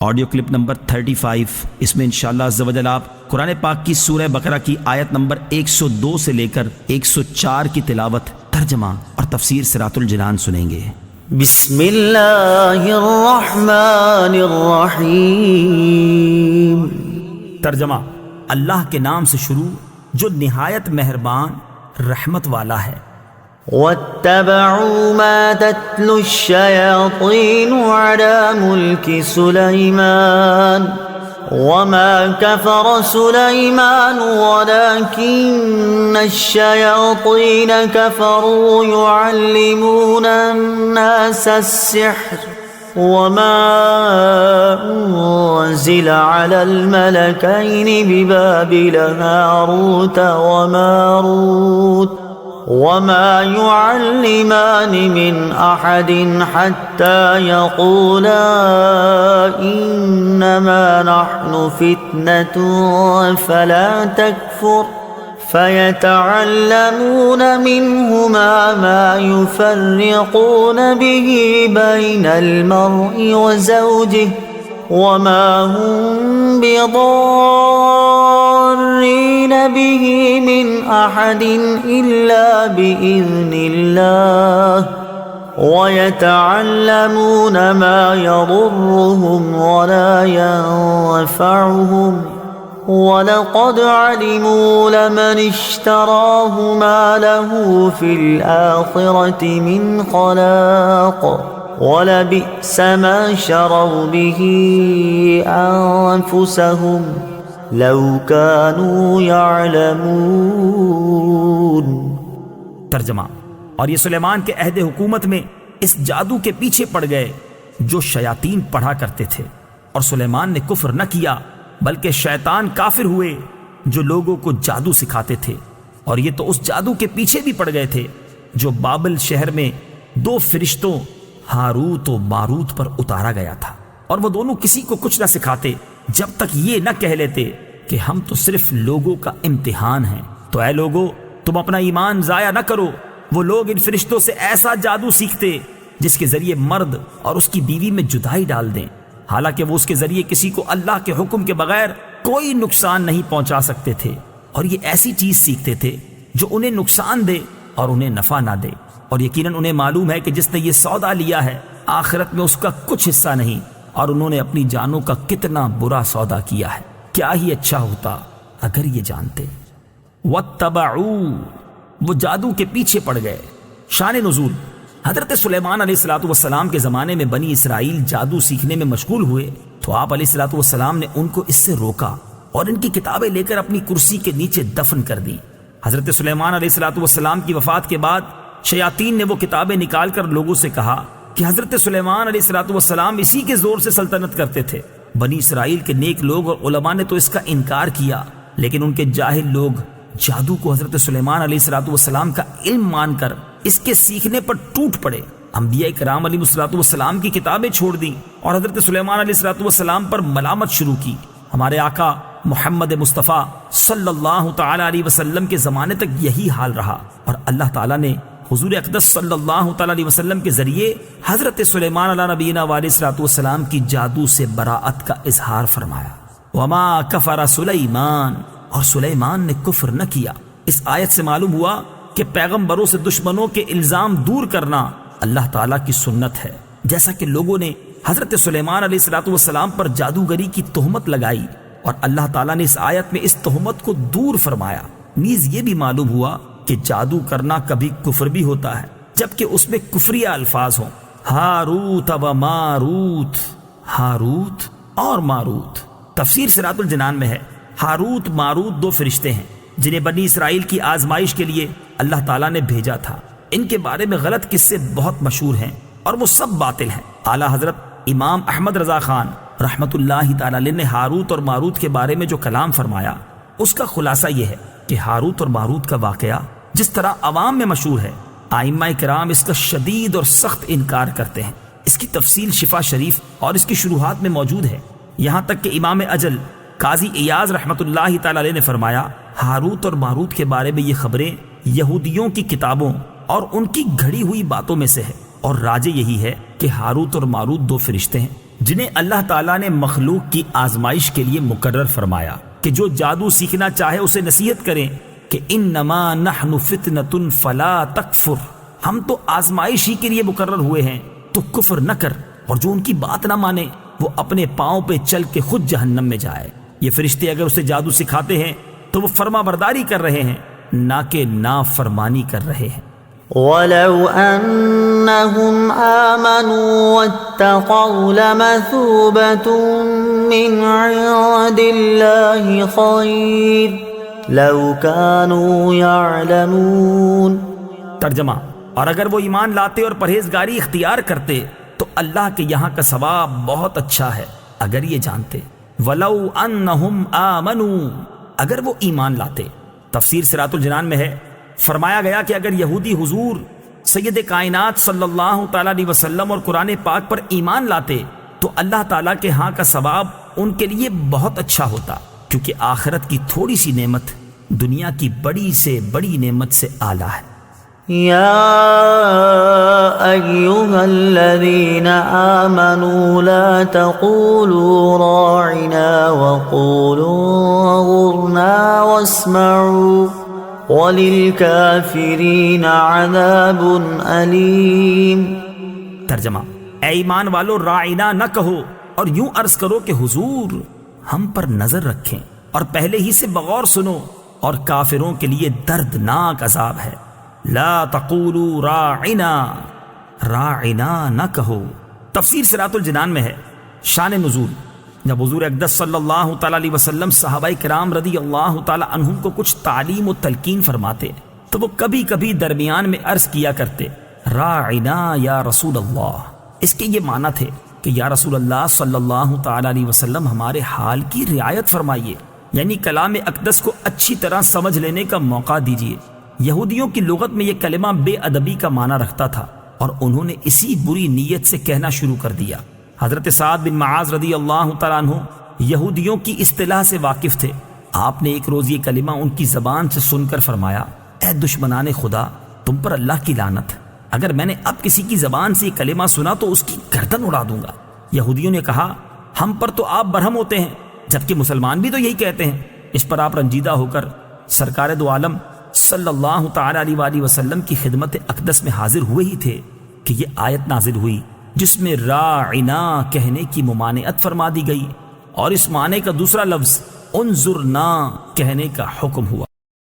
Audio clip number 35۔ اس میں انشاءاللہ عز و جل آپ قرآن پاک کی سورہ بقرہ کی آیت نمبر 102 سے لے کر 104 کی تلاوت، ترجمہ اور تفسیر صراط الجنان سنیں گے۔ بسم اللہ الرحمن الرحیم۔ ترجمہ: اللہ کے نام سے شروع جو نہایت مہربان رحمت والا ہے۔ واتبعوا ما تتلو الشياطين على ملك سليمان وما كفر سليمان ولكن الشياطين كفروا يعلمون الناس السحر وما أنزل على الملكين ببابل هاروت وماروت وما يعلمان من أحد حتى يقولا إنما نحن فتنة فلا تكفر فيتعلمون منهما ما يفرقون به بين المرء وزوجه وما هم بضارين به من أحد إلا بإذن الله ويتعلمون ما يضرهم ولا ينفعهم ولقد علموا لمن اشتراه ما له في الآخرة من خلاق وَلَبِئْسَ مَا شَرَوْا بِهِ أَنفُسَهُمْ لَوْ كَانُوا يَعْلَمُونَ۔ ترجمہ: اور یہ سلیمان کے عہد حکومت میں اس جادو کے پیچھے پڑ گئے جو شیاطین پڑھا کرتے تھے، اور سلیمان نے کفر نہ کیا بلکہ شیطان کافر ہوئے جو لوگوں کو جادو سکھاتے تھے، اور یہ تو اس جادو کے پیچھے بھی پڑ گئے تھے جو بابل شہر میں دو فرشتوں ہاروت و ماروت پر اتارا گیا تھا، اور وہ دونوں کسی کو کچھ نہ سکھاتے جب تک یہ نہ کہہ لیتے کہ ہم تو صرف لوگوں کا امتحان ہیں۔ تو اے لوگو، تم اپنا ایمان ضائع نہ کرو۔ وہ لوگ ان فرشتوں سے ایسا جادو سیکھتے جس کے ذریعے مرد اور اس کی بیوی میں جدائی ڈال دیں، حالانکہ وہ اس کے ذریعے کسی کو اللہ کے حکم کے بغیر کوئی نقصان نہیں پہنچا سکتے تھے، اور یہ ایسی چیز سیکھتے تھے جو انہیں نقصان دے اور انہیں نفع نہ دے، اور یقیناً انہیں معلوم ہے کہ جس نے یہ سودا لیا ہے آخرت میں اس کا کچھ حصہ نہیں، اور انہوں نے اپنی جانوں کا کتنا برا سودا کیا ہے۔ کیا ہی اچھا ہوتا اگر یہ جانتے۔ واتبعوا، وہ جادو کے پیچھے پڑ گئے۔ شان نزول: حضرت سلیمان علیہ السلام کے زمانے میں بنی اسرائیل جادو سیکھنے میں مشغول ہوئے تو آپ علیہ السلام نے ان کو اس سے روکا اور ان کی کتابیں لے کر اپنی کرسی کے نیچے دفن کر دی۔ حضرت سلیمان علیہ السلام کی وفات کے بعد شیاطین نے وہ کتابیں نکال کر لوگوں سے کہا کہ حضرت سلیمان علیہ السلام اسی کے زور سے سلطنت کرتے تھے۔ بنی اسرائیل کے نیک لوگ اور علماء نے تو اس کا انکار کیا، لیکن ان کے جاہل لوگ جادو کو حضرت سلیمان علیہ السلام کا علم مان کر اس کے سیکھنے پر ٹوٹ پڑے۔ انبیاء کرام علیہ السلام کی کتابیں چھوڑ دیں اور حضرت سلیمان علیہ السلام پر ملامت شروع کی۔ ہمارے آقا محمد مصطفیٰ صلی اللہ تعالی علیہ وسلم کے زمانے تک یہی حال رہا، اور اللہ تعالیٰ نے حضور اقدس صلی اللہ تعالی علیہ وسلم کے ذریعے حضرت سلیمان علیہ نبینا علیہ السلام کی جادو سے براءت کا اظہار فرمایا۔ وما کفر سلیمان، اور سلیمان نے کفر نہ کیا۔ اس آیت سے معلوم ہوا کہ پیغمبروں سے دشمنوں کے الزام دور کرنا اللہ تعالیٰ کی سنت ہے، جیسا کہ لوگوں نے حضرت سلیمان علیہ السلام پر جادوگری کی تہمت لگائی، اور اللہ تعالیٰ نے اس آیت میں اس تہمت کو دور فرمایا۔ نیز یہ بھی معلوم ہوا کہ جادو کرنا کبھی کفر بھی ہوتا ہے جبکہ اس میں کفریہ الفاظ ہوں۔ ہاروت و ماروت، ہاروت اور ماروت۔ تفسیر صراط الجنان میں ہے ہاروت ماروت دو فرشتے ہیں جنہیں بنی اسرائیل کی آزمائش کے لیے اللہ تعالیٰ نے بھیجا تھا۔ ان کے بارے میں غلط قصے بہت مشہور ہیں اور وہ سب باطل ہیں۔ اعلیٰ حضرت امام احمد رضا خان رحمت اللہ تعالیٰ علیہ نے ہاروت اور ماروت کے بارے میں جو کلام فرمایا اس کا خلاصہ یہ ہے کہ ہاروت اور ماروت کا واقعہ جس طرح عوام میں مشہور ہے، ائمہ کرام اس کا شدید اور سخت انکار کرتے ہیں۔ اس کی تفصیل شفا شریف اور اس کی شروحات میں موجود ہے، یہاں تک کہ امام اجل قاضی ایاز رحمت اللہ تعالی علیہ نے فرمایا ہاروت اور ماروت کے بارے میں یہ خبریں یہودیوں کی کتابوں اور ان کی گھڑی ہوئی باتوں میں سے ہے، اور راجے یہی ہے کہ ہاروت اور ماروت دو فرشتے ہیں جنہیں اللہ تعالیٰ نے مخلوق کی آزمائش کے لیے مقرر فرمایا کہ جو جادو سیکھنا چاہے اسے نصیحت کریں کہ انما نحن فتنۃ فلا تکفر، ہم تو آزمائش ہی کے لیے مقرر ہوئے ہیں تو کفر نہ کر، اور جو ان کی بات نہ مانے وہ اپنے پاؤں پہ چل کے خود جہنم میں جائے۔ یہ فرشتے اگر اسے جادو سکھاتے ہیں تو وہ فرما برداری کر رہے ہیں، نہ کہ نافرمانی کر رہے ہیں۔ وَلَوْ أَنَّهُمْ آمَنُوا وَاتَّقَوْا لَمَثُوبَةٌ مِّنْ عِندِ اللَّهِ خَيْرٌ لَوْ كَانُوا يَعْلَمُونَ۔ ترجمہ، اور اگر وہ ایمان لاتے اور پرہیزگاری اختیار کرتے تو اللہ کے یہاں کا ثواب بہت اچھا ہے اگر یہ جانتے۔ وَلَوْ أَنَّهُمْ آمَنُوا، اگر وہ ایمان لاتے۔ تفسیر صراط الجنان میں ہے، فرمایا گیا کہ اگر یہودی حضور سید کائنات صلی اللہ تعالیٰ علیہ وسلم اور قرآن پاک پر ایمان لاتے تو اللہ تعالیٰ کے ہاں کا ثواب ان کے لیے بہت اچھا ہوتا، کیونکہ آخرت کی تھوڑی سی نعمت دنیا کی بڑی سے بڑی نعمت سے اعلیٰ ہے۔ يا أيها الذين آمنوا لا تقولوا راعنا وقولوا انظرنا واسمعوا وَلِلْكَافِرِينَ عَذَابٌ أَلِيمٌ۔ ترجمہ، اے ایمان والو راعنا نہ کہو اور یوں عرض کرو کہ حضور ہم پر نظر رکھیں، اور پہلے ہی سے بغور سنو، اور کافروں کے لیے دردناک عذاب ہے۔ لا تقولوا راعنا، راعنا نہ کہو۔ تفسیر صراط الجنان میں ہے، شان نزول، جب حضور اقدس صلی اللہ تعالیٰ علیہ وسلم صحابہ کرام رضی اللہ تعالیٰ عنہم کو کچھ تعلیم و تلقین فرماتے تو وہ کبھی کبھی درمیان میں عرض کیا کرتے راعنا یا رسول اللہ۔ اس کے یہ معنی تھے کہ یا رسول اللہ صلی اللہ تعالیٰ علیہ وسلم ہمارے حال کی رعایت فرمائیے، یعنی کلام اقدس کو اچھی طرح سمجھ لینے کا موقع دیجیے۔ یہودیوں کی لغت میں یہ کلمہ بے ادبی کا معنی رکھتا تھا، اور انہوں نے اسی بری نیت سے کہنا شروع کر دیا۔ حضرت سعد بن معاذ رضی اللہ تعالیٰ عنہ یہودیوں کی اصطلاح سے واقف تھے۔ آپ نے ایک روز یہ کلمہ ان کی زبان سے سن کر فرمایا، اے دشمنان خدا، تم پر اللہ کی لعنت، اگر میں نے اب کسی کی زبان سے یہ کلمہ سنا تو اس کی گردن اڑا دوں گا۔ یہودیوں نے کہا، ہم پر تو آپ برہم ہوتے ہیں، جبکہ مسلمان بھی تو یہی کہتے ہیں۔ اس پر آپ رنجیدہ ہو کر سرکار دو عالم صلی اللہ تعالیٰ علیہ وآلہ وسلم کی خدمت اقدس میں حاضر ہوئے ہی تھے کہ یہ آیت نازل ہوئی جس میں راعنا کہنے کی ممانعت فرما دی گئی، اور اس معنی کا دوسرا لفظ انظرنا کہنے کا حکم ہوا۔